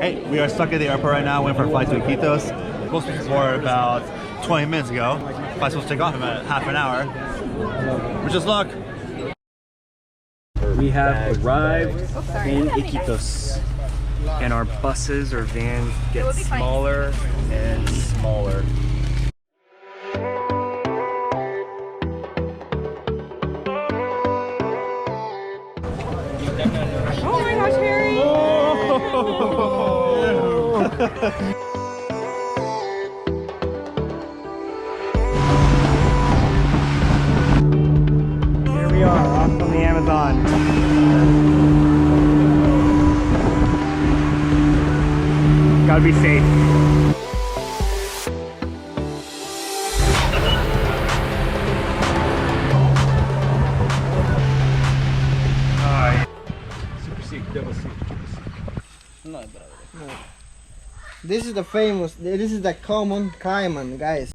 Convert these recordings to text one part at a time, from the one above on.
Hey, we are stuck at the airport right now, waiting for a flight to Iquitos. Supposed to be for about 20 minutes ago. Flight's supposed to take off in about half an hour. Wish us luck. We have arrived in Iquitos, and our buses or vans get smaller and smaller. Oh my gosh, Harry! Here we are, off from the Amazon. Gotta be safe. This is the famous, this is the common cayman, guys.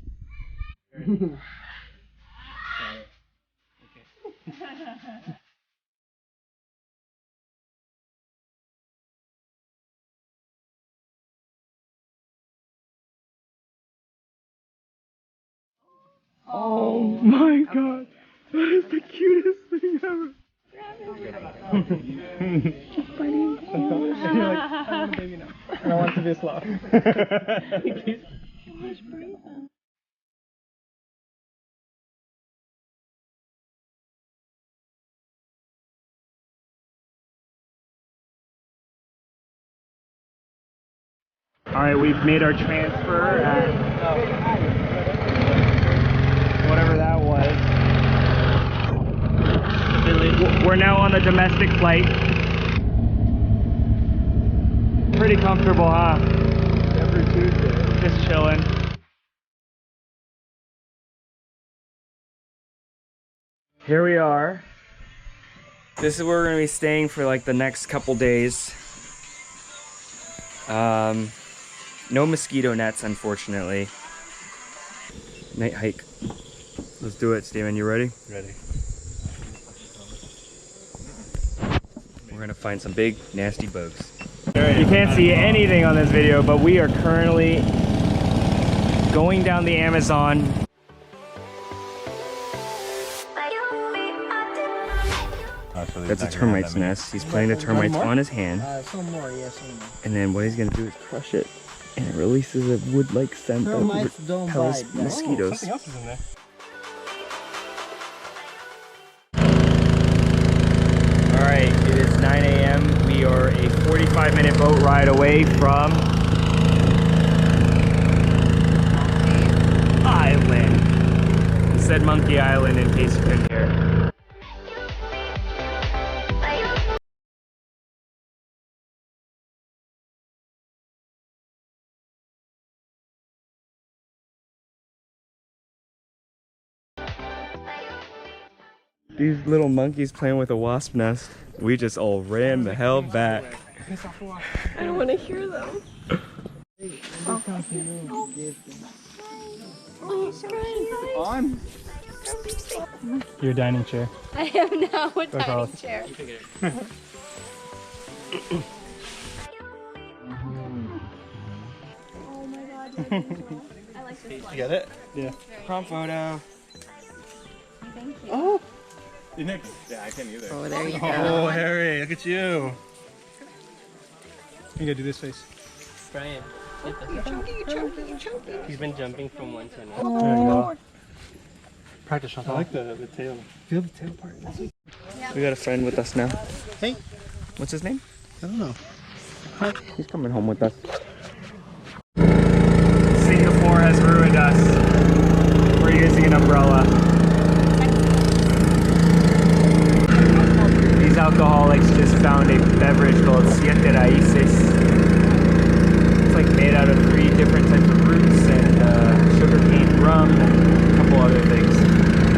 Oh my god, that is the cutest thing ever. I don't want to be slow. Alright, we've made our transfer at whatever that was. We're now on the domestic flight. Pretty comfortable, huh? Every Tuesday. Just chilling. Here we are. This is where we're gonna be staying for like the next couple days. No mosquito nets, unfortunately. Night hike. Let's do it, Steven. You ready? Ready. We're gonna find some big, nasty bugs. You can't see anything on this video, but we are currently going down the Amazon. That's a termite's nest. He's playing the termites on his hand. Some more, yes, some more. And then what he's gonna do is crush it, and it releases a wood-like scent that Termites don't repels bite, guys. mosquitoes. Something else is in there. Alright, it is 9 a.m. We are a 45-minute boat ride away from Island. It said Monkey Island in case you couldn't hear. These little monkeys playing with a wasp nest. We just all ran the hell back. I don't want to hear them. On your dining chair. I am now a dining chair. Oh my god, I like this one. You get it? Yeah. Prom photo. Thank you. Oh! You next. Yeah, I can't either. Oh, there you go. Oh, Harry, look at you. You gotta do this face. Brian, You're chunky. he's been jumping from one to another. There you go. Practice, Chantal. I like the tail. Feel the tail part. We got a friend with us now. Hey. What's his name? I don't know. He's coming home with us. Singapore has ruined us. We're using an umbrella. These alcoholics just found a beverage called Siete Raíces. It's like made out of 3 different types of roots and sugarcane rum and a couple other things.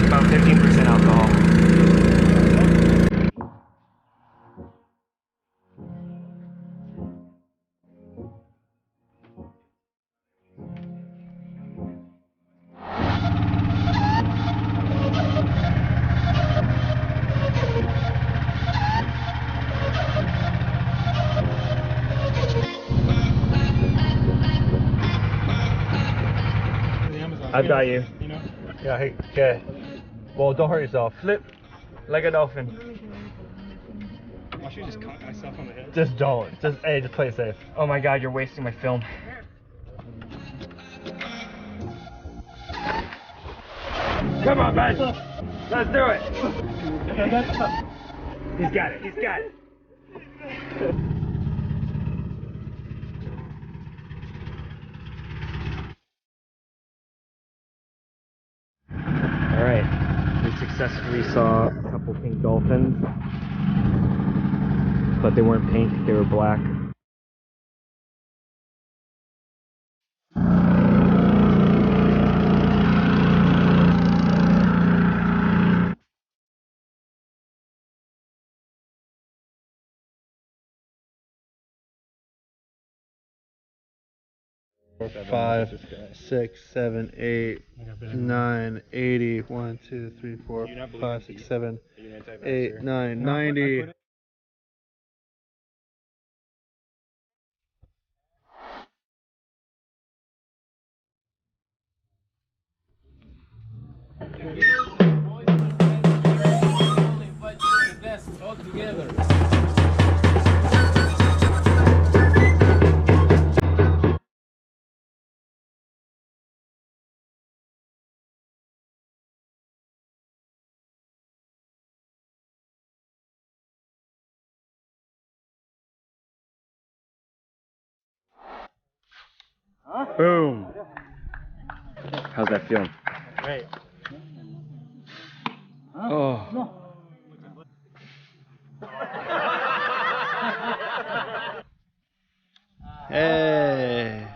About 15% alcohol. I've got you. Yeah, hey, okay. Well, don't hurt yourself. Flip like a dolphin. I should just cut myself on the head. Just don't. Just play it safe. Oh my god, you're wasting my film. Come on, bud. Let's do it. He's got it. He's got it. All right. We successfully saw a couple pink dolphins, but they weren't pink. They were black. 5, 6, 7, 8, 9, 80. 1, 2, 3, 4, 5, 6, 7, 8, 9, 90. Boom. How's that feeling? Right. Oh. Hey.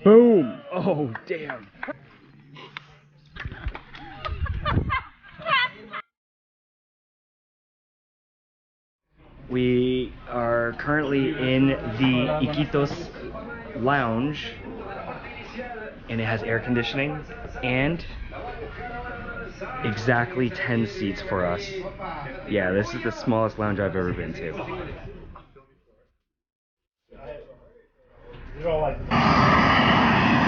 Boom. Oh, damn. We are currently in the Iquitos lounge, and it has air conditioning and exactly 10 seats for us. Yeah, this is the smallest lounge I've ever been to.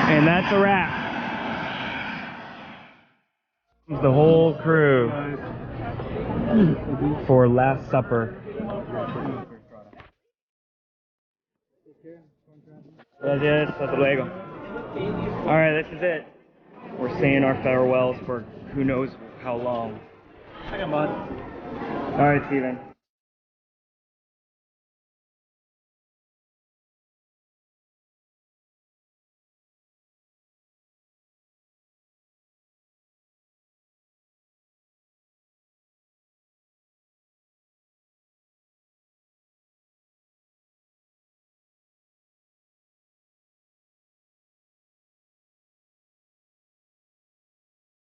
And that's a wrap. The whole crew for Last Supper. Gracias, hasta luego. Alright, this is it. We're saying our farewells for who knows how long. Alright, Steven.